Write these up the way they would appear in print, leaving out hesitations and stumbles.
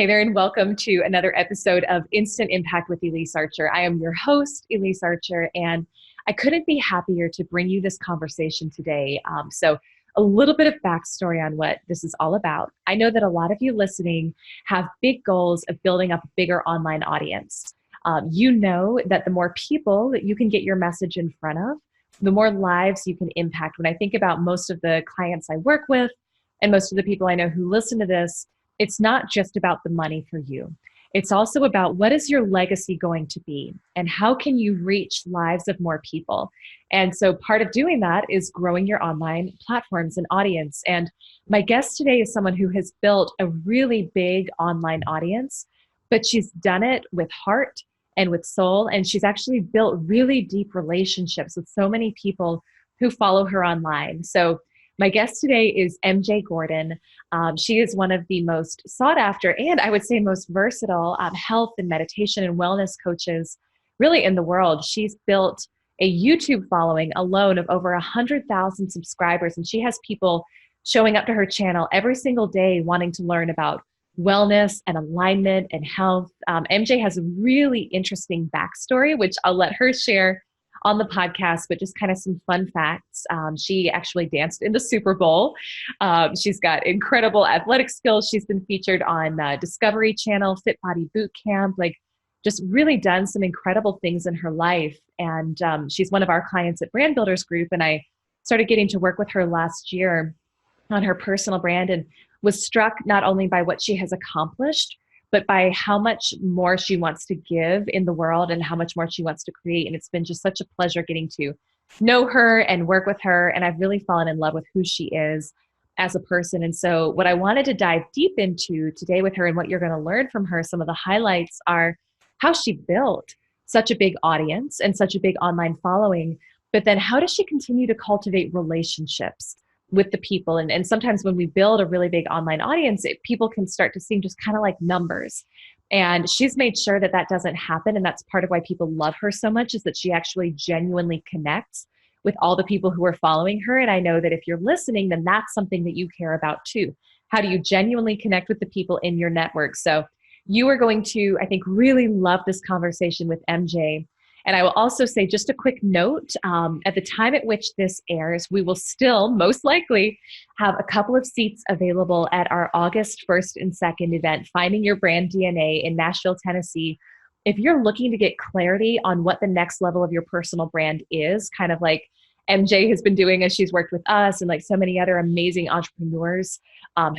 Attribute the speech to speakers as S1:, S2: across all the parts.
S1: Hey there, and welcome to another episode of Instant Impact with Elyse Archer. I am your host, Elyse Archer, and I couldn't be happier to bring you this conversation today. So a little bit of backstory on what this is all about. I know that a lot of you listening have big goals of building up a bigger online audience. You know that the more people that you can get your message in front of, the more lives you can impact. When I think about most of the clients I work with and most of the people I know who listen to this, it's not just about the money for you. It's also about what is your legacy going to be and how can you reach lives of more people. And so part of doing that is growing your online platforms and audience. And my guest today is someone who has built a really big online audience, but she's done it with heart and with soul. And she's actually built really deep relationships with so many people who follow her online. So my guest today is MJ Gordon. She is one of the most sought after and I would say most versatile health and meditation and wellness coaches really in the world. She's built a YouTube following alone of over 100,000 subscribers, and she has people showing up to her channel every single day wanting to learn about wellness and alignment and health. MJ has a really interesting backstory, which I'll let her share on the podcast, but just kind of some fun facts. She actually danced in the Super Bowl. She's got incredible athletic skills. She's been featured on Discovery Channel, Fit Body Boot Camp, like just really done some incredible things in her life. And she's one of our clients at Brand Builders Group. And I started getting to work with her last year on her personal brand and was struck not only by what she has accomplished, but by how much more she wants to give in the world and how much more she wants to create. And it's been just such a pleasure getting to know her and work with her. And I've really fallen in love with who she is as a person. And so what I wanted to dive deep into today with her and what you're going to learn from her, some of the highlights are how she built such a big audience and such a big online following, but then how does she continue to cultivate relationships with the people? And sometimes when we build a really big online audience, people can start to seem just kind of like numbers. And she's made sure that that doesn't happen. And that's part of why people love her so much, is that she actually genuinely connects with all the people who are following her. And I know that if you're listening, then that's something that you care about too. How do you genuinely connect with the people in your network? So you are going to, I think, really love this conversation with MJ. And I will also say just a quick note, at the time at which this airs, we will still most likely have a couple of seats available at our August 1st and 2nd event, Finding Your Brand DNA in Nashville, Tennessee. If you're looking to get clarity on what the next level of your personal brand is, kind of like MJ has been doing as she's worked with us and like so many other amazing entrepreneurs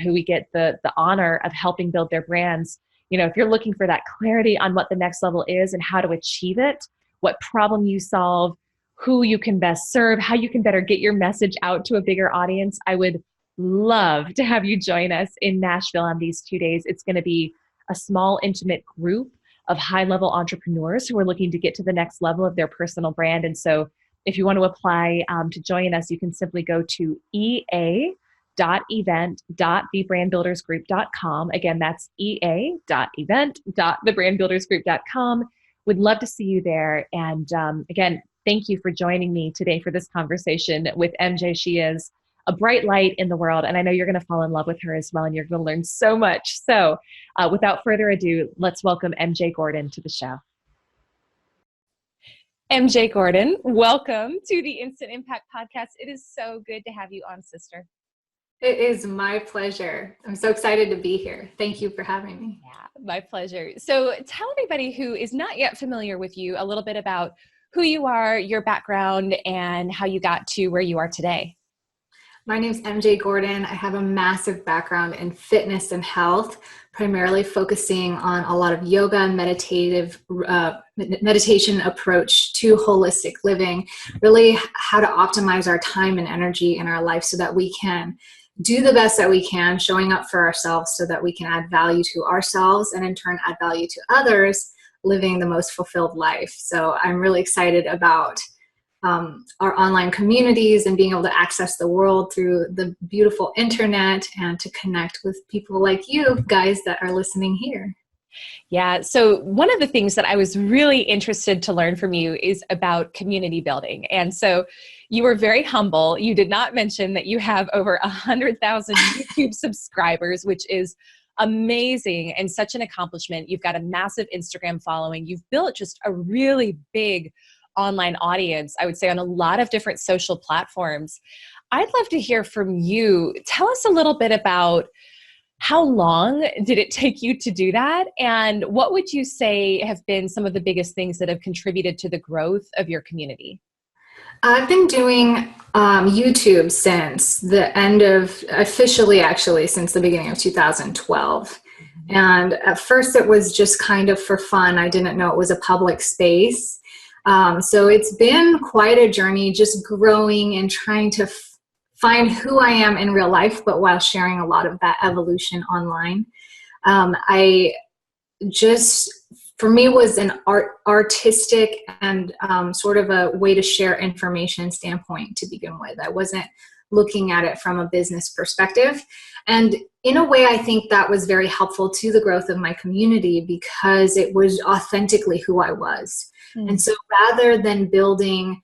S1: who we get the honor of helping build their brands. You know, if you're looking for that clarity on what the next level is and how to achieve it, what problem you solve, who you can best serve, how you can better get your message out to a bigger audience, I would love to have you join us in Nashville on these 2 days. It's going to be a small, intimate group of high-level entrepreneurs who are looking to get to the next level of their personal brand. And so if you want to apply to join us, you can simply go to ea.event.thebrandbuildersgroup.com. Again, that's ea.event.thebrandbuildersgroup.com. Would love to see you there. And again, thank you for joining me today for this conversation with MJ. She is a bright light in the world, and I know you're going to fall in love with her as well, and you're going to learn so much. So without further ado, let's welcome MJ Gordon to the show. MJ Gordon, welcome to the Instant Impact Podcast. It is so good to have you on, sister.
S2: It is my pleasure. I'm so excited to be here. Thank you for having me.
S1: Yeah, my pleasure. So tell everybody who is not yet familiar with you a little bit about who you are, your background, and how you got to where you are today.
S2: My name is MJ Gordon. I have a massive background in fitness and health, primarily focusing on a lot of yoga and meditation approach to holistic living, really how to optimize our time and energy in our life so that we can do the best that we can, showing up for ourselves so that we can add value to ourselves and in turn add value to others, living the most fulfilled life. So I'm really excited about our online communities and being able to access the world through the beautiful internet and to connect with people like you guys that are listening here.
S1: Yeah. So one of the things that I was really interested to learn from you is about community building. And so you were very humble. You did not mention that you have over 100,000 YouTube subscribers, which is amazing and such an accomplishment. You've got a massive Instagram following. You've built just a really big online audience, I would say, on a lot of different social platforms. I'd love to hear from you. Tell us a little bit about how long did it take you to do that? And what would you say have been some of the biggest things that have contributed to the growth of your community?
S2: I've been doing YouTube since the end of, officially actually, since the beginning of 2012. And at first it was just kind of for fun. I didn't know it was a public space. So it's been quite a journey, just growing and trying to find who I am in real life, but while sharing a lot of that evolution online. I just, for me, was an artistic and sort of a way to share information standpoint to begin with. I wasn't looking at it from a business perspective. And in a way, I think that was very helpful to the growth of my community because it was authentically who I was. And so rather than building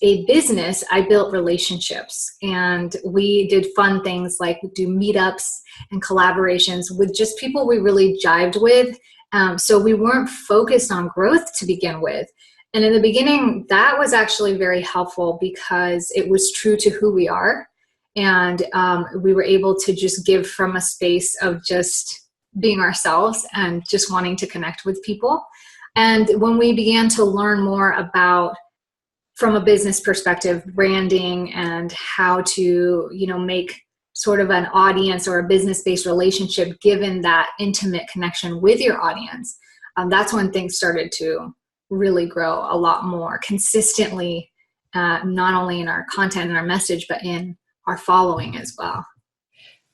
S2: a business, I built relationships, and we did fun things like do meetups and collaborations with just people we really jived with. So we weren't focused on growth to begin with. And in the beginning, that was actually very helpful because it was true to who we are. And we were able to just give from a space of just being ourselves and just wanting to connect with people. And when we began to learn more about, from a business perspective, branding and how to, make sort of an audience or a business-based relationship given that intimate connection with your audience, that's when things started to really grow a lot more consistently, not only in our content and our message, but in our following as well.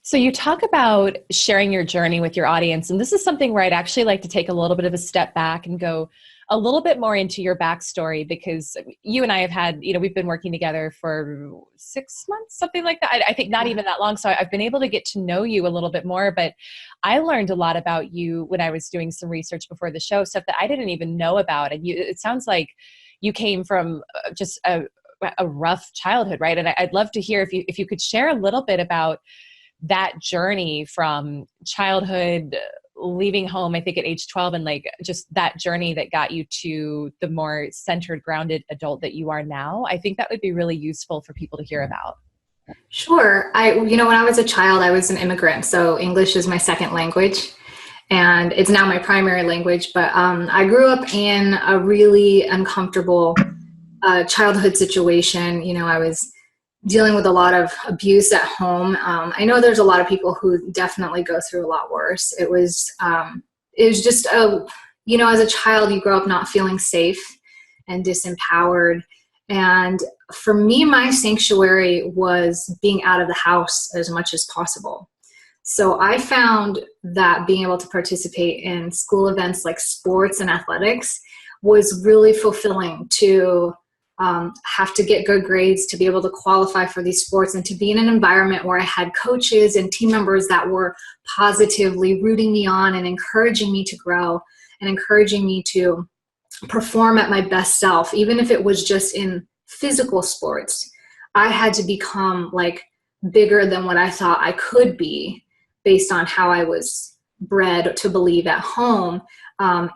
S1: So you talk about sharing your journey with your audience, and this is something where I'd actually like to take a little bit of a step back and go a little bit more into your backstory, because you and I have had, we've been working together for 6 months, something like that. I think not even that long. So I've been able to get to know you a little bit more, but I learned a lot about you when I was doing some research before the show, stuff that I didn't even know about. And it sounds like you came from just a rough childhood, right? And I'd love to hear if you could share a little bit about that journey from childhood, leaving home, I think at age 12, and like just that journey that got you to the more centered, grounded adult that you are now. I think that would be really useful for people to hear about.
S2: Sure. When I was a child, I was an immigrant. So English is my second language and it's now my primary language. But I grew up in a really uncomfortable childhood situation. I was dealing with a lot of abuse at home. I know there's a lot of people who definitely go through a lot worse. It was just as a child, you grow up not feeling safe and disempowered. And for me, my sanctuary was being out of the house as much as possible. So I found that being able to participate in school events like sports and athletics was really fulfilling, to have to get good grades to be able to qualify for these sports, and to be in an environment where I had coaches and team members that were positively rooting me on and encouraging me to grow and encouraging me to perform at my best self. Even if it was just in physical sports, I had to become like bigger than what I thought I could be based on how I was bred to believe at home.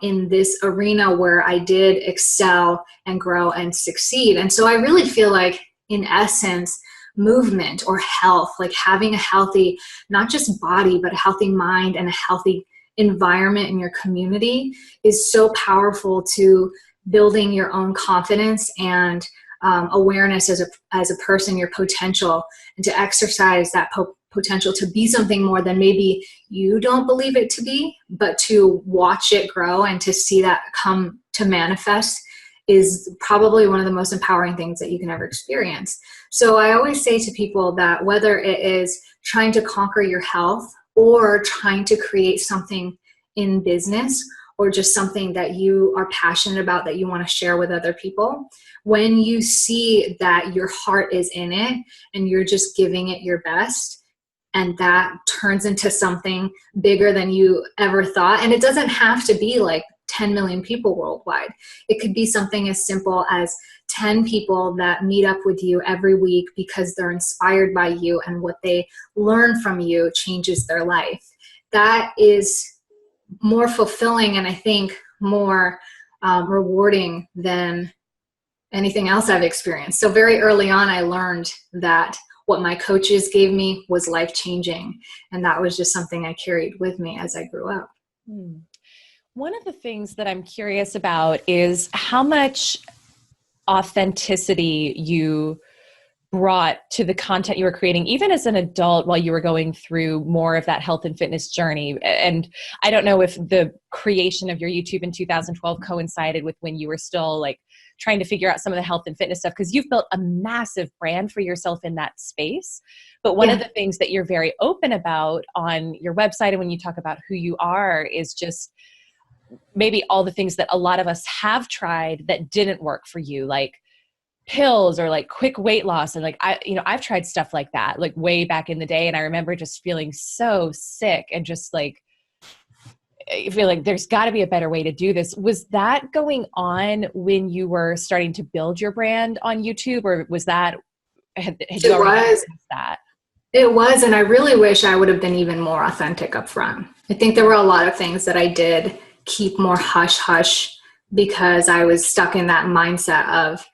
S2: In this arena where I did excel and grow and succeed. And so I really feel like, in essence, movement or health, like having a healthy, not just body, but a healthy mind and a healthy environment in your community is so powerful to building your own confidence and awareness as a person, your potential, and to exercise that potential to be something more than maybe you don't believe it to be, but to watch it grow and to see that come to manifest is probably one of the most empowering things that you can ever experience. So I always say to people that whether it is trying to conquer your health or trying to create something in business, or just something that you are passionate about that you want to share with other people, when you see that your heart is in it and you're just giving it your best, and that turns into something bigger than you ever thought. And it doesn't have to be like 10 million people worldwide. It could be something as simple as 10 people that meet up with you every week because they're inspired by you and what they learn from you changes their life. that is more fulfilling and I think more rewarding than anything else I've experienced. So very early on, I learned that what my coaches gave me was life-changing. And that was just something I carried with me as I grew up.
S1: One of the things that I'm curious about is how much authenticity you brought to the content you were creating, even as an adult, while you were going through more of that health and fitness journey. And I don't know if the creation of your YouTube in 2012 coincided with when you were still like trying to figure out some of the health and fitness stuff, because you've built a massive brand for yourself in that space. But one of the things that you're very open about on your website and when you talk about who you are is just maybe all the things that a lot of us have tried that didn't work for you, like pills or like quick weight loss. And like, I've tried stuff like that, like way back in the day. And I remember just feeling so sick and just like, I feel like there's got to be a better way to do this. Was that going on when you were starting to build your brand on YouTube, or was that, had you already noticed that?
S2: It was. And I really wish I would have been even more authentic up front. I think there were a lot of things that I did keep more hush hush because I was stuck in that mindset of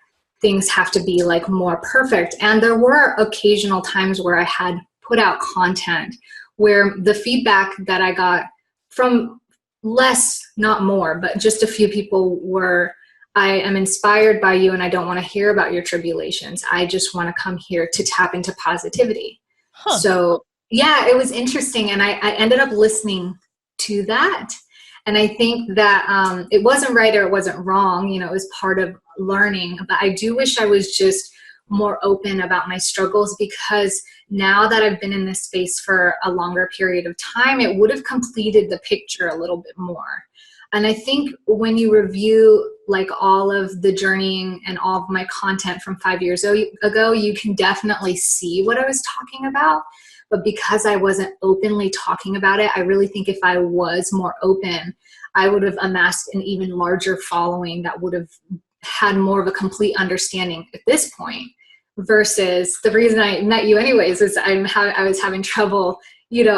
S2: things have to be like more perfect. And there were occasional times where I had put out content where the feedback that I got from less, not more, but just a few people were, I am inspired by you and I don't want to hear about your tribulations. I just want to come here to tap into positivity. So yeah, it was interesting. And I ended up listening to that. And I think that it wasn't right or it wasn't wrong. You know, it was part of learning. But I do wish I was just more open about my struggles, because now that I've been in this space for a longer period of time, it would have completed the picture a little bit more. And I think when you review like all of the journeying and all of my content from 5 years ago, you can definitely see what I was talking about. But because I wasn't openly talking about it, I really think if I was more open, I would have amassed an even larger following that would have had more of a complete understanding at this point. Versus the reason I met you anyways is I was having trouble,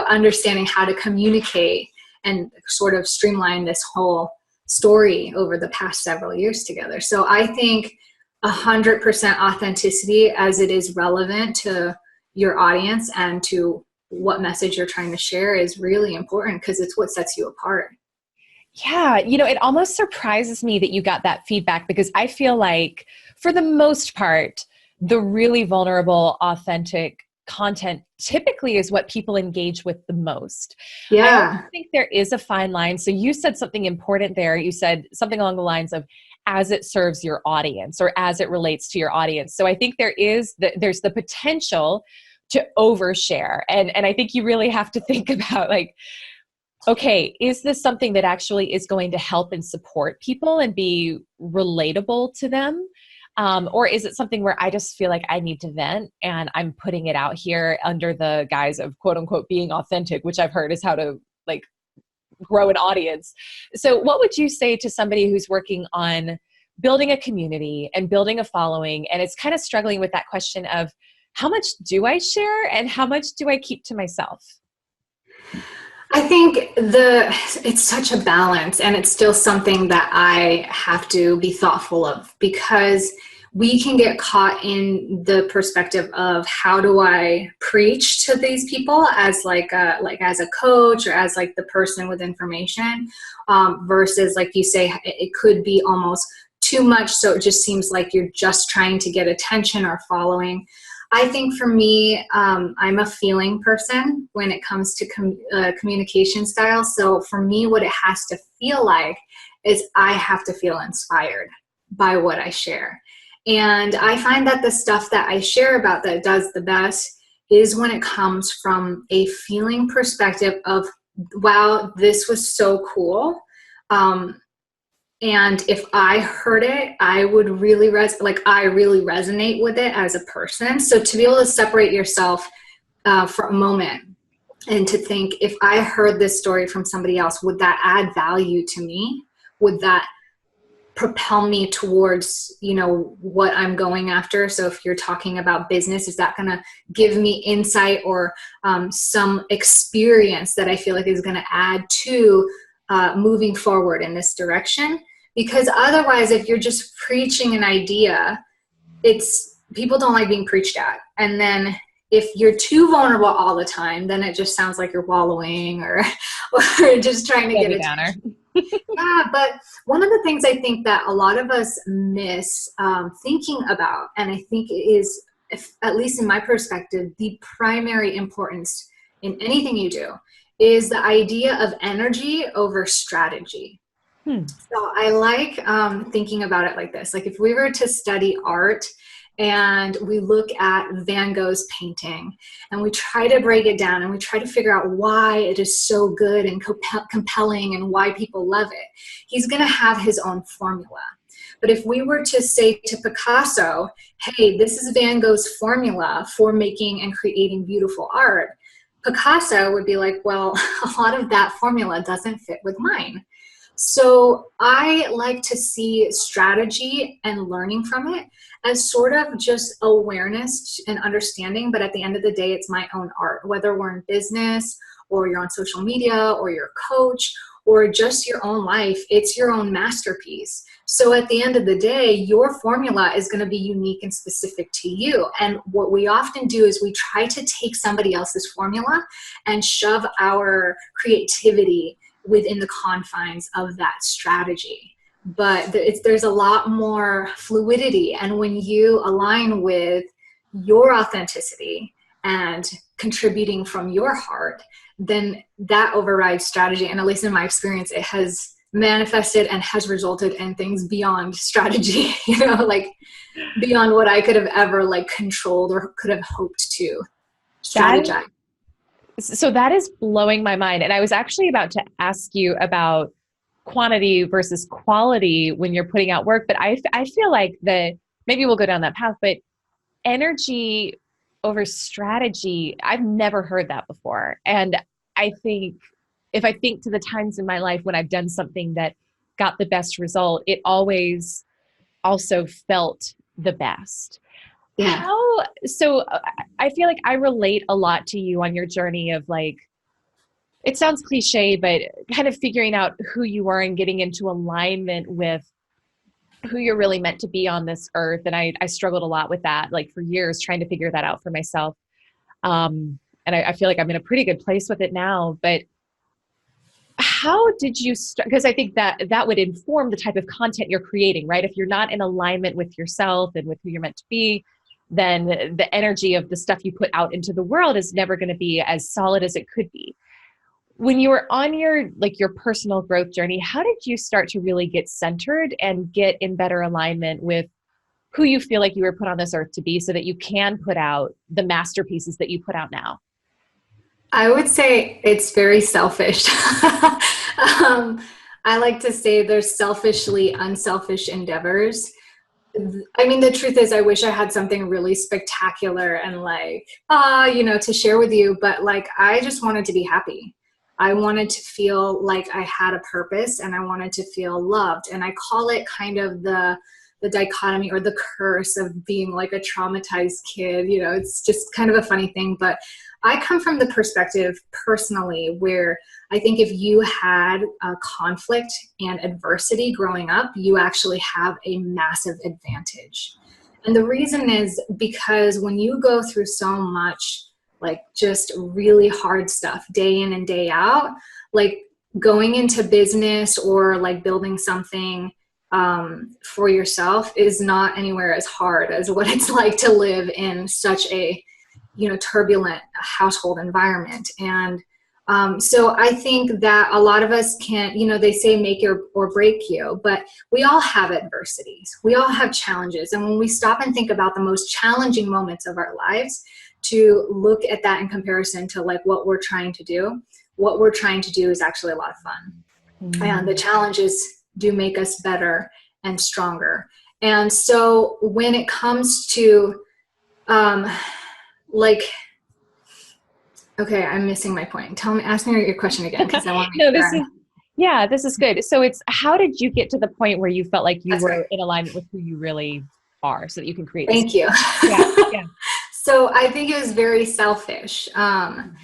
S2: understanding how to communicate and sort of streamline this whole story over the past several years together. So I think 100% authenticity as it is relevant to your audience and to what message you're trying to share is really important, because it's what sets you apart.
S1: Yeah. It almost surprises me that you got that feedback, because I feel like for the most part, the really vulnerable, authentic content typically is what people engage with the most.
S2: Yeah.
S1: I think there is a fine line. So you said something important there. You said something along the lines of as it serves your audience or as it relates to your audience. So I think there's the potential to overshare. And I think you really have to think about like, okay, is this something that actually is going to help and support people and be relatable to them? Or is it something where I just feel like I need to vent and I'm putting it out here under the guise of quote unquote being authentic, which I've heard is how to like grow an audience. So what would you say to somebody who's working on building a community and building a following and it's kind of struggling with that question of how much do I share and how much do I keep to myself?
S2: I think it's such a balance, and it's still something that I have to be thoughtful of, because we can get caught in the perspective of how do I preach to these people as as a coach or as like the person with information, versus like you say, it could be almost too much. So it just seems like you're just trying to get attention or following. I think for me, I'm a feeling person when it comes to communication style. So for me, what it has to feel like is I have to feel inspired by what I share. And I find that the stuff that I share about that does the best is when it comes from a feeling perspective of, wow, this was so cool. And if I heard it, I would really I really resonate with it as a person. So to be able to separate yourself for a moment and to think, if I heard this story from somebody else, would that add value to me? Would that propel me towards, what I'm going after. So if you're talking about business, is that going to give me insight or some experience that I feel like is going to add to moving forward in this direction? Because otherwise, if you're just preaching an idea, people don't like being preached at. And then if you're too vulnerable all the time, then it just sounds like you're wallowing or just trying to get attention. Yeah, but one of the things I think that a lot of us miss thinking about, and I think it is, at least in my perspective, the primary importance in anything you do, is the idea of energy over strategy. So I like thinking about it like this. Like if we were to study art and we look at Van Gogh's painting and we try to break it down and we try to figure out why it is so good and compelling and why people love it, he's going to have his own formula. But if we were to say to Picasso, hey, this is Van Gogh's formula for making and creating beautiful art, Picasso would be like, well, a lot of that formula doesn't fit with mine. So I like to see strategy and learning from it as sort of just awareness and understanding. But at the end of the day, it's my own art, whether we're in business or you're on social media or you're a coach or just your own life, it's your own masterpiece. So at the end of the day, your formula is going to be unique and specific to you. And what we often do is we try to take somebody else's formula and shove our creativity within the confines of that strategy. But there's a lot more fluidity. And when you align with your authenticity and contributing from your heart, then that overrides strategy. And at least in my experience, it has manifested and has resulted in things beyond strategy, like beyond what I could have ever controlled or could have hoped to strategize.
S1: So that is blowing my mind. And I was actually about to ask you about quantity versus quality when you're putting out work, but I feel like maybe we'll go down that path, but energy over strategy, I've never heard that before. And I think if I think to the times in my life when I've done something that got the best result, it always also felt the best.
S2: Yeah.
S1: So I feel like I relate a lot to you on your journey of it sounds cliche, but kind of figuring out who you are and getting into alignment with who you're really meant to be on this earth. And I struggled a lot with that, for years, trying to figure that out for myself. And I feel like I'm in a pretty good place with it now, but how did you start? Because I think that would inform the type of content you're creating, right? If you're not in alignment with yourself and with who you're meant to be, then the energy of the stuff you put out into the world is never going to be as solid as it could be. When you were on your personal growth journey, how did you start to really get centered and get in better alignment with who you feel like you were put on this earth to be so that you can put out the masterpieces that you put out now?
S2: I would say it's very selfish. I like to say there's selfishly unselfish endeavors. I mean, the truth is I wish I had something really spectacular and to share with you, but I just wanted to be happy. I wanted to feel like I had a purpose and I wanted to feel loved. And I call it kind of the dichotomy or the curse of being a traumatized kid. It's just kind of a funny thing, but I come from the perspective personally where I think if you had conflict and adversity growing up, you actually have a massive advantage. And the reason is because when you go through so much just really hard stuff day in and day out, going into business or building something for yourself is not anywhere as hard as what it's like to live in such a turbulent household environment. And so I think that a lot of us can't, they say make or break you, but we all have adversities. We all have challenges. And when we stop and think about the most challenging moments of our lives, to look at that in comparison to what we're trying to do is actually a lot of fun. Mm-hmm. And the challenges do make us better and stronger. And so when it comes to okay, I'm missing my point. Ask me your question again, because I want to make sure.
S1: Yeah, this is good. So it's, how did you get to the point where you felt like you
S2: That's
S1: were
S2: great.
S1: in alignment with who you really are so that you can create this?
S2: Thank you.
S1: Yeah, yeah.
S2: So I think it was very selfish.
S1: Mhm.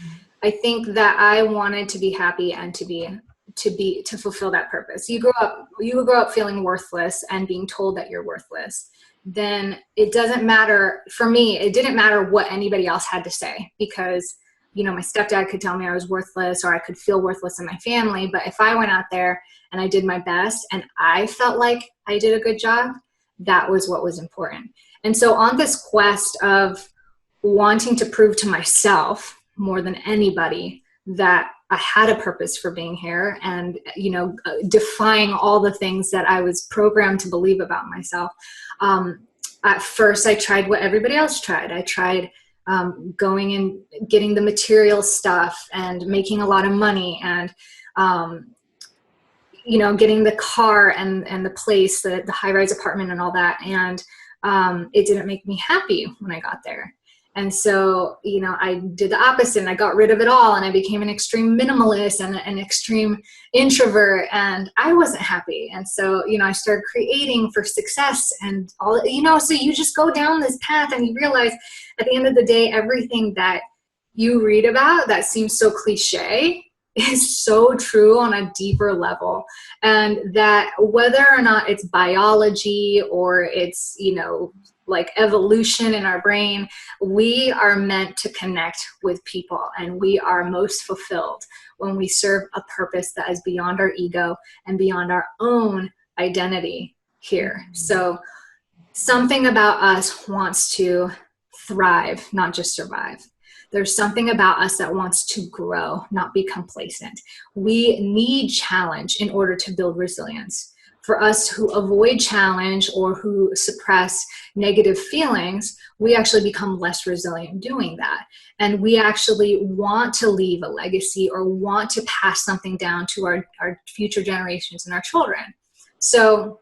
S2: I think that I wanted to be happy and to fulfill that purpose. You grow up feeling worthless and being told that you're worthless. Then it doesn't matter, for me, it didn't matter what anybody else had to say, because, you know, my stepdad could tell me I was worthless, or I could feel worthless in my family. But if I went out there and I did my best and I felt like I did a good job, that was what was important. And so on this quest of wanting to prove to myself more than anybody that I had a purpose for being here, and, you know, defying all the things that I was programmed to believe about myself. At first, I tried what everybody else tried. I tried going and getting the material stuff and making a lot of money, and you know, getting the car and the place, the high-rise apartment and all that. And it didn't make me happy when I got there. And so, you know, I did the opposite, and I got rid of it all, and I became an extreme minimalist and an extreme introvert, and I wasn't happy. And so, you know, I started creating for success and all, you know, so you just go down this path and you realize at the end of the day, everything that you read about that seems so cliche is so true on a deeper level. And that whether or not it's biology or it's, you know, like evolution in our brain, we are meant to connect with people, and we are most fulfilled when we serve a purpose that is beyond our ego and beyond our own identity here. So something about us wants to thrive, not just survive. There's something about us that wants to grow, not be complacent. We need challenge in order to build resilience. For us who avoid challenge or who suppress negative feelings, we actually become less resilient doing that. And we actually want to leave a legacy or want to pass something down to our future generations and our children. So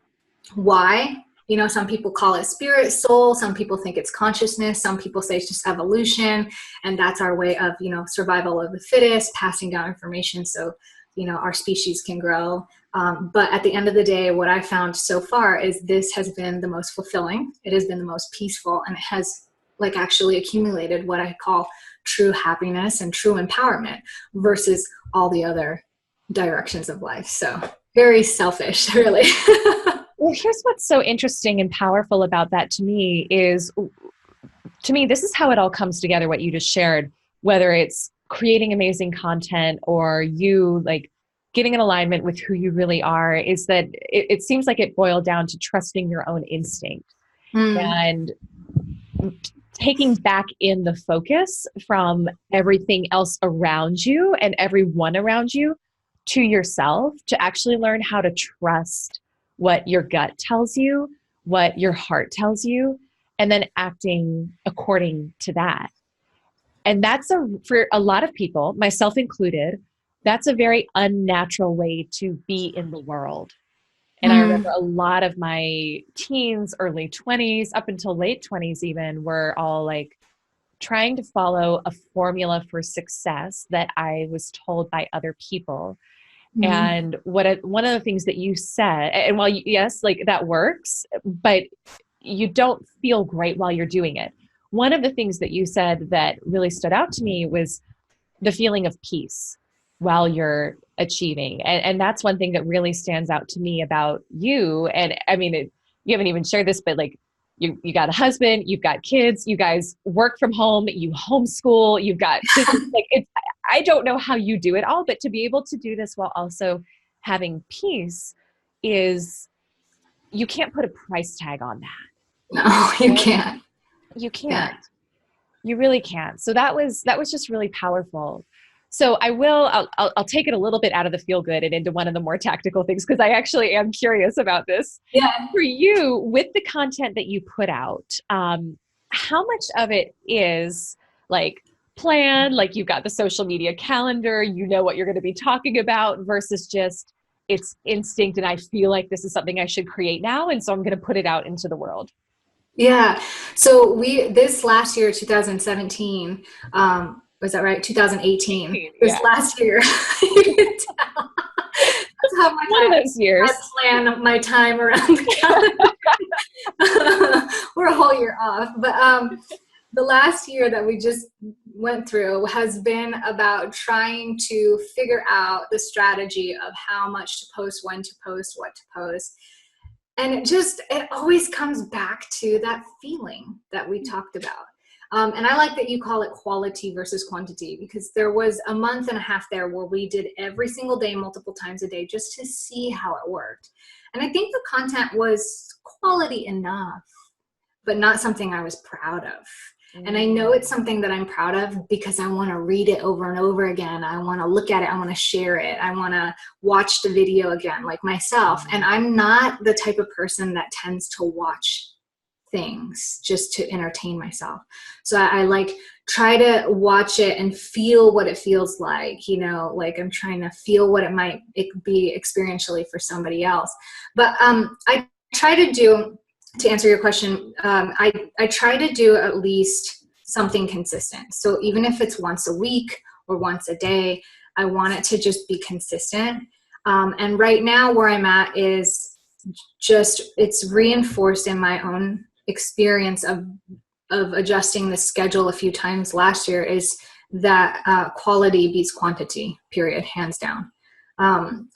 S2: why? You know, some people call it spirit, soul. Some people think it's consciousness. Some people say it's just evolution. And that's our way of, you know, survival of the fittest, passing down information so, you know, our species can grow. But at the end of the day, what I found so far is this has been the most fulfilling. It has been the most peaceful, and it has like actually accumulated what I call true happiness and true empowerment versus all the other directions of life. So very selfish, really.
S1: Well, here's what's so interesting and powerful about that to me is, to me, this is how it all comes together, what you just shared, whether it's creating amazing content or you like getting in alignment with who you really are, is that it seems like it boiled down to trusting your own instinct and taking back in the focus from everything else around you and everyone around you to yourself, to actually learn how to trust what your gut tells you, what your heart tells you, and then acting according to that. And that's for a lot of people, myself included, that's a very unnatural way to be in the world. And I remember a lot of my teens, early 20s, up until late 20s even, were all like trying to follow a formula for success that I was told by other people. And one of the things that you said, and while yes, like that works, but you don't feel great while you're doing it. One of the things that you said that really stood out to me was the feeling of peace while you're achieving. And that's one thing that really stands out to me about you. And I mean, you haven't even shared this, but like you got a husband, you've got kids, you guys work from home, you homeschool, you've got like it's, I don't know how you do it all, but to be able to do this while also having peace is, you can't put a price tag on that.
S2: No, you can't.
S1: You can't.
S2: Yeah.
S1: You really can't. So that was just really powerful. So I'll take it a little bit out of the feel good and into one of the more tactical things, because I actually am curious about this.
S2: Yeah.
S1: For you, with the content that you put out, how much of it is like planned, like you've got the social media calendar, you know what you're going to be talking about, versus just it's instinct and I feel like this is something I should create now, and so I'm going to put it out into the world?
S2: Yeah. So this last year, 2017, was that right? 2018.
S1: Yeah.
S2: This last year, you can tell. That's how much
S1: One of those years.
S2: I plan my time around the calendar. We're a whole year off. But the last year that we just went through has been about trying to figure out the strategy of how much to post, when to post, what to post. And it always comes back to that feeling that we talked about. And I like that you call it quality versus quantity, because there was a month and a half there where we did every single day, multiple times a day, just to see how it worked. And I think the content was quality enough, but not something I was proud of. And I know it's something that I'm proud of because I want to read it over and over again. I want to look at it. I want to share it. I want to watch the video again, like myself. And I'm not the type of person that tends to watch things just to entertain myself. So I like try to watch it and feel what it feels like, you know, like I'm trying to feel what it might be experientially for somebody else. But I try to do, to answer your question, I try to do at least something consistent. So even if it's once a week or once a day, I want it to just be consistent. And right now where I'm at is just, it's reinforced in my own experience of adjusting the schedule a few times last year, is that quality beats quantity, period, hands down.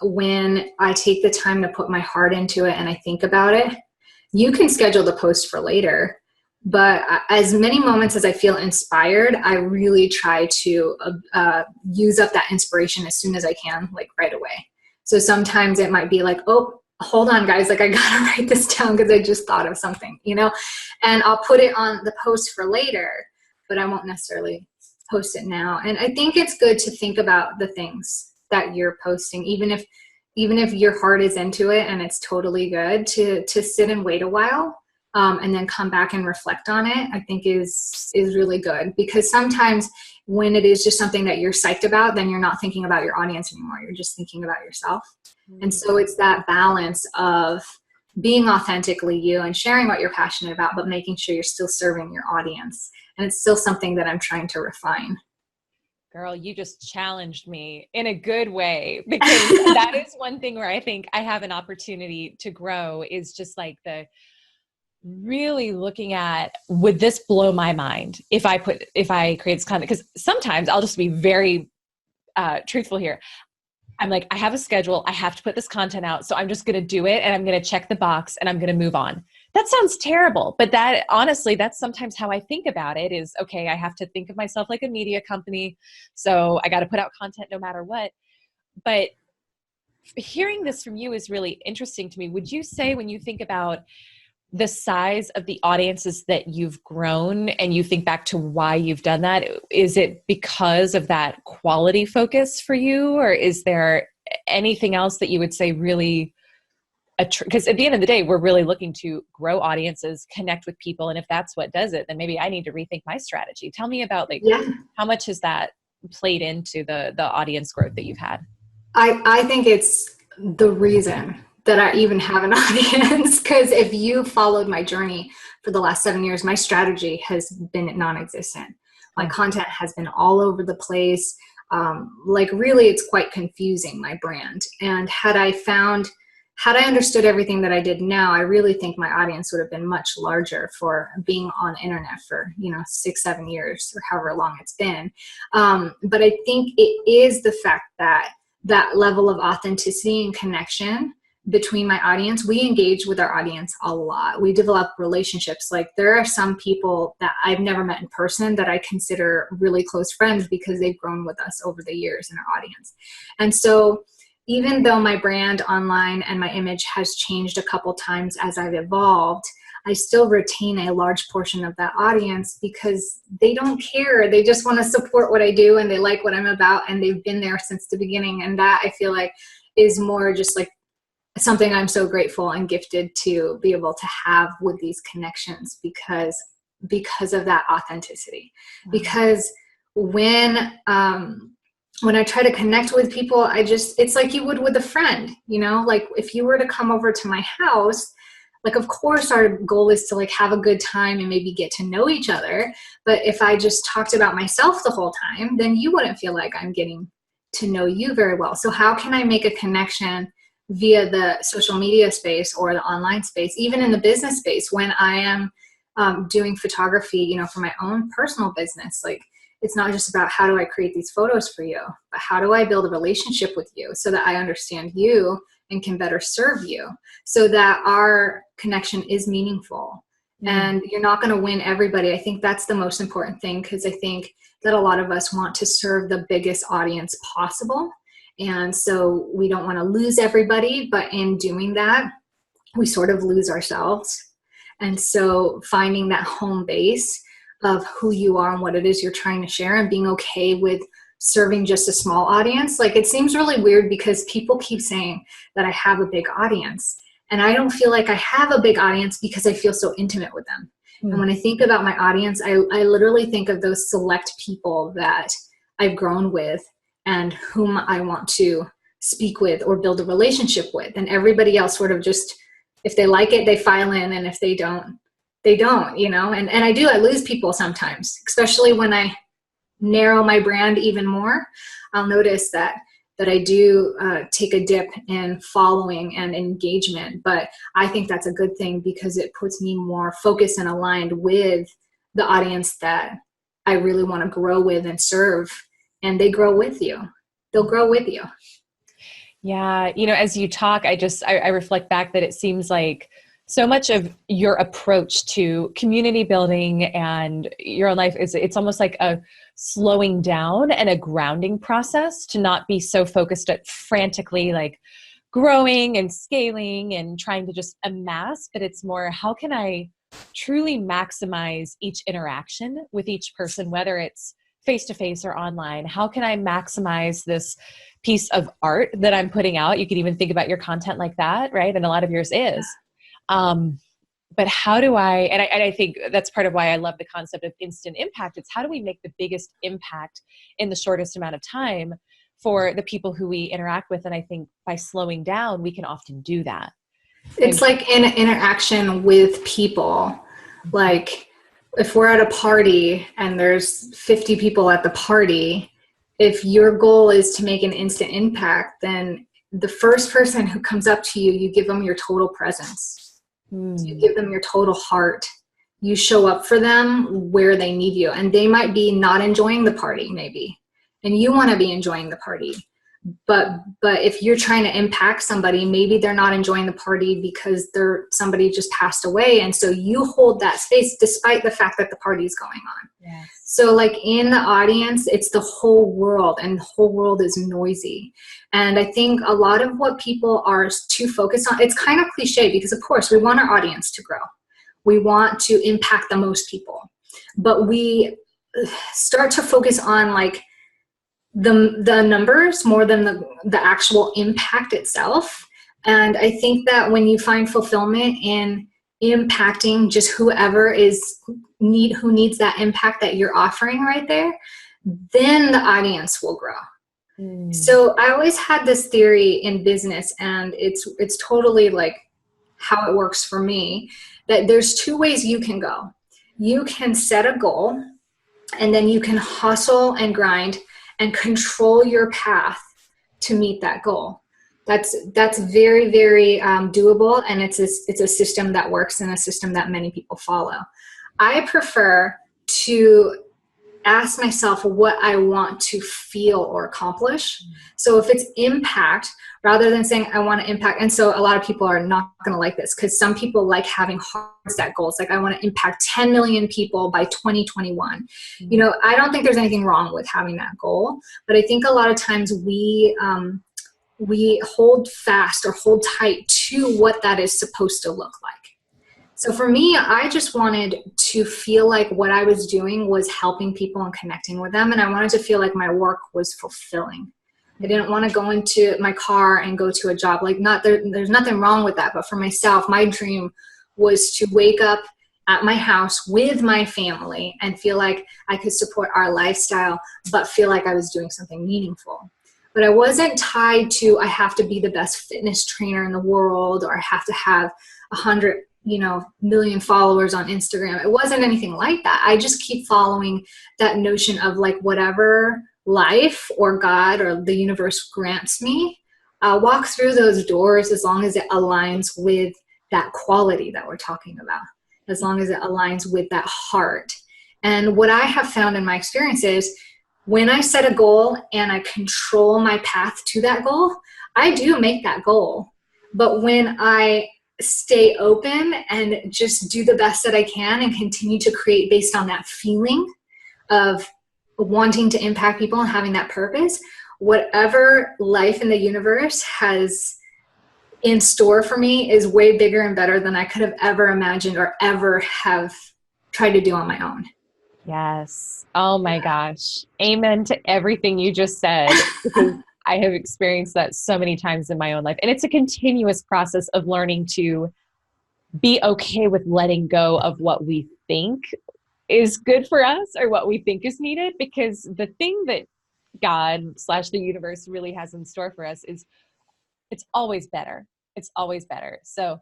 S2: When I take the time to put my heart into it and I think about it, you can schedule the post for later, but as many moments as I feel inspired, I really try to use up that inspiration as soon as I can, like right away. So sometimes it might be like, oh, hold on guys, like I gotta write this down because I just thought of something, you know, and I'll put it on the post for later, but I won't necessarily post it now. And I think it's good to think about the things that you're posting, even if your heart is into it and it's totally good, to sit and wait a while and then come back and reflect on it, I think is really good. Because sometimes when it is just something that you're psyched about, then you're not thinking about your audience anymore. You're just thinking about yourself. Mm-hmm. And so it's that balance of being authentically you and sharing what you're passionate about, but making sure you're still serving your audience. And it's still something that I'm trying to refine.
S1: Girl, you just challenged me in a good way, because that is one thing where I think I have an opportunity to grow, is just like the really looking at, would this blow my mind if I create this content? Because sometimes I'll just be very truthful here. I'm like, I have a schedule. I have to put this content out. So I'm just going to do it and I'm going to check the box and I'm going to move on. That sounds terrible. But that, honestly, that's sometimes how I think about it is, okay, I have to think of myself like a media company. So I got to put out content no matter what. But hearing this from you is really interesting to me. Would you say, when you think about the size of the audiences that you've grown and you think back to why you've done that, is it because of that quality focus for you? Or is there anything else that you would say really, because at the end of the day, we're really looking to grow audiences, connect with people. And if that's what does it, then maybe I need to rethink my strategy. Tell me about how much has that played into the audience growth that you've had?
S2: I think it's the reason that I even have an audience, because if you followed my journey for the last 7 years, my strategy has been non-existent. My content has been all over the place. Like really, it's quite confusing, my brand. And had I understood everything that I did now, I really think my audience would have been much larger for being on internet for, 6-7 years or however long it's been. But I think it is the fact that level of authenticity and connection between my audience. We engage with our audience a lot. We develop relationships. Like there are some people that I've never met in person that I consider really close friends because they've grown with us over the years in our audience. And so even though my brand online and my image has changed a couple times as I've evolved, I still retain a large portion of that audience because they don't care. They just want to support what I do and they like what I'm about and they've been there since the beginning. And that, I feel like, is more just like something I'm so grateful and gifted to be able to have with these connections because of that authenticity. Mm-hmm. Because when I try to connect with people, it's like you would with a friend, like if you were to come over to my house, like, of course our goal is to like have a good time and maybe get to know each other. But if I just talked about myself the whole time, then you wouldn't feel like I'm getting to know you very well. So how can I make a connection via the social media space or the online space, even in the business space, when I am doing photography, you know, for my own personal business. Like, it's not just about how do I create these photos for you, but how do I build a relationship with you so that I understand you and can better serve you, so that our connection is meaningful. And you're not going to win everybody. I think that's the most important thing, because I think that a lot of us want to serve the biggest audience possible. And so we don't want to lose everybody, but in doing that, we sort of lose ourselves. And so finding that home base of who you are and what it is you're trying to share, and being okay with serving just a small audience. Like, it seems really weird because people keep saying that I have a big audience, and I don't feel like I have a big audience because I feel so intimate with them. And when I think about my audience, I literally think of those select people that I've grown with and whom I want to speak with or build a relationship with. And everybody else sort of just, if they like it, they file in, and if they don't, they don't, you know. And I lose people sometimes, especially when I narrow my brand even more. I'll notice that I do take a dip in following and engagement, but I think that's a good thing because it puts me more focused and aligned with the audience that I really want to grow with and serve, and they grow with you. They'll grow with you.
S1: Yeah. You know, as you talk, I reflect back that it seems like so much of your approach to community building and your own life it's almost like a slowing down and a grounding process, to not be so focused at frantically like growing and scaling and trying to just amass, but it's more, how can I truly maximize each interaction with each person, whether it's face-to-face or online? How can I maximize this piece of art that I'm putting out? You could even think about your content like that, right? And a lot of yours is. But how do and I think that's part of why I love the concept of instant impact. It's how do we make the biggest impact in the shortest amount of time for the people who we interact with? And I think by slowing down, we can often do that.
S2: It's like an interaction with people. Like, if we're at a party and there's 50 people at the party, if your goal is to make an instant impact, then the first person who comes up to you, you give them your total presence. You give them your total heart. You show up for them where they need you. And they might be not enjoying the party maybe, and you want to be enjoying the party. But if you're trying to impact somebody, maybe they're not enjoying the party because somebody just passed away. And so you hold that space despite the fact that the party is going on. Yes. So like in the audience, it's the whole world, and the whole world is noisy. And I think a lot of what people are too focused on, it's kind of cliche because of course we want our audience to grow. We want to impact the most people, but we start to focus on like the numbers more than the actual impact itself. And I think that when you find fulfillment in impacting just whoever who needs that impact that you're offering right there, then the audience will grow. So I always had this theory in business, and it's totally like how it works for me, that there's two ways you can go. You can set a goal, and then you can hustle and grind and control your path to meet that goal. That's very, very doable, and it's a system that works and a system that many people follow. I prefer to ask myself what I want to feel or accomplish. So if it's impact, rather than saying I want to impact, and so a lot of people are not going to like this because some people like having hard set goals. Like, I want to impact 10 million people by 2021. You know, I don't think there's anything wrong with having that goal, but I think a lot of times we hold fast or hold tight to what that is supposed to look like. So for me, I just wanted to feel like what I was doing was helping people and connecting with them. And I wanted to feel like my work was fulfilling. I didn't want to go into my car and go to a job. Like, there's nothing wrong with that. But for myself, my dream was to wake up at my house with my family and feel like I could support our lifestyle, but feel like I was doing something meaningful. But I wasn't tied to, I have to be the best fitness trainer in the world, or I have to have 100 million followers on Instagram. It wasn't anything like that. I just keep following that notion of like, whatever life or God or the universe grants me, walk through those doors as long as it aligns with that quality that we're talking about, as long as it aligns with that heart. And what I have found in my experience is when I set a goal and I control my path to that goal, I do make that goal. But when I stay open and just do the best that I can and continue to create based on that feeling of wanting to impact people and having that purpose, whatever life in the universe has in store for me is way bigger and better than I could have ever imagined or ever have tried to do on my own.
S1: Yes. Oh my gosh. Amen to everything you just said, because I have experienced that so many times in my own life. And it's a continuous process of learning to be okay with letting go of what we think is good for us or what we think is needed, because the thing that God/the universe really has in store for us is it's always better. It's always better. So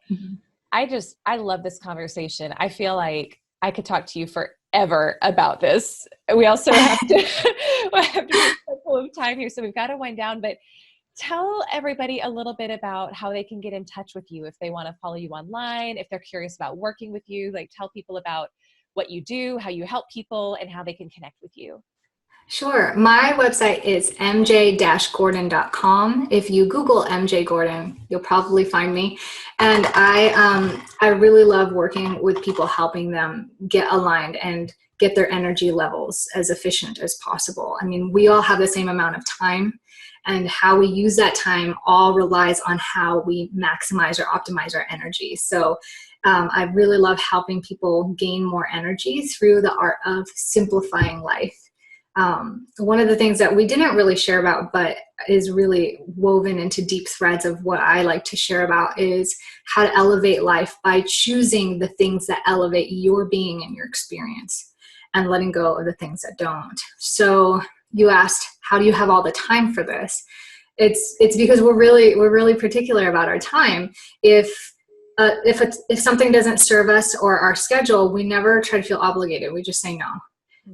S1: I love this conversation. I feel like I could talk to you forever about this. We also have to, we have to be mindful of time here. So we've got to wind down, but tell everybody a little bit about how they can get in touch with you if they want to follow you online, if they're curious about working with you. Like, tell people about what you do, how you help people, and how they can connect with you.
S2: Sure. My website is mj-gordon.com. If you Google MJ Gordon, you'll probably find me. And I really love working with people, helping them get aligned and get their energy levels as efficient as possible. I mean, we all have the same amount of time, and how we use that time all relies on how we maximize or optimize our energy. So I really love helping people gain more energy through the art of simplifying life. One of the things that we didn't really share about, but is really woven into deep threads of what I like to share about, is how to elevate life by choosing the things that elevate your being and your experience, and letting go of the things that don't. So you asked, how do you have all the time for this? It's because we're really particular about our time. If something doesn't serve us or our schedule, we never try to feel obligated. We just say no.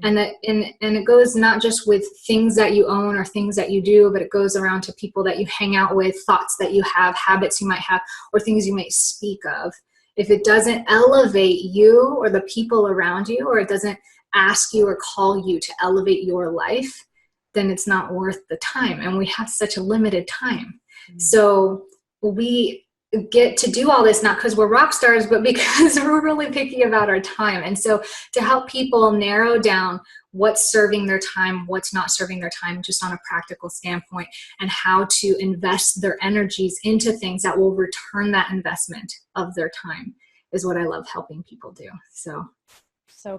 S2: And it goes not just with things that you own or things that you do, but it goes around to people that you hang out with, thoughts that you have, habits you might have, or things you may speak of. If it doesn't elevate you or the people around you, or it doesn't ask you or call you to elevate your life, then it's not worth the time. And we have such a limited time. So we get to do all this not because we're rock stars, but because we're really picky about our time. And so to help people narrow down what's serving their time, what's not serving their time, just on a practical standpoint, and how to invest their energies into things that will return that investment of their time, is what I love helping people do.
S1: So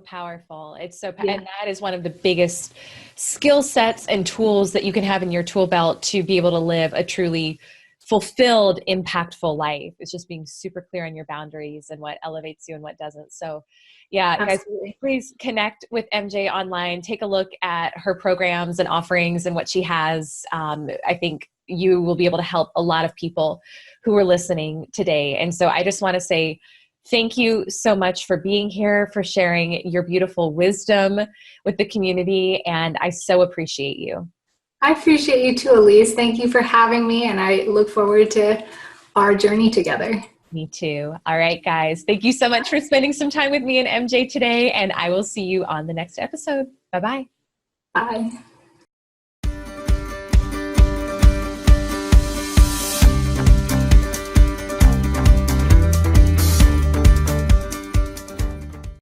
S1: powerful. It's so and that is one of the biggest skill sets and tools that you can have in your tool belt to be able to live a truly fulfilled, impactful life. It's just being super clear on your boundaries and what elevates you and what doesn't. So yeah,
S2: Absolutely.
S1: Guys, please connect with MJ online. Take a look at her programs and offerings and what she has. I think you will be able to help a lot of people who are listening today. And so I just want to say thank you so much for being here, for sharing your beautiful wisdom with the community. And I so appreciate you.
S2: I appreciate you too, Elyse. Thank you for having me, and I look forward to our journey together.
S1: Me too. All right, guys. Thank you so much for spending some time with me and MJ today, and I will see you on the next episode. Bye-bye.
S2: Bye.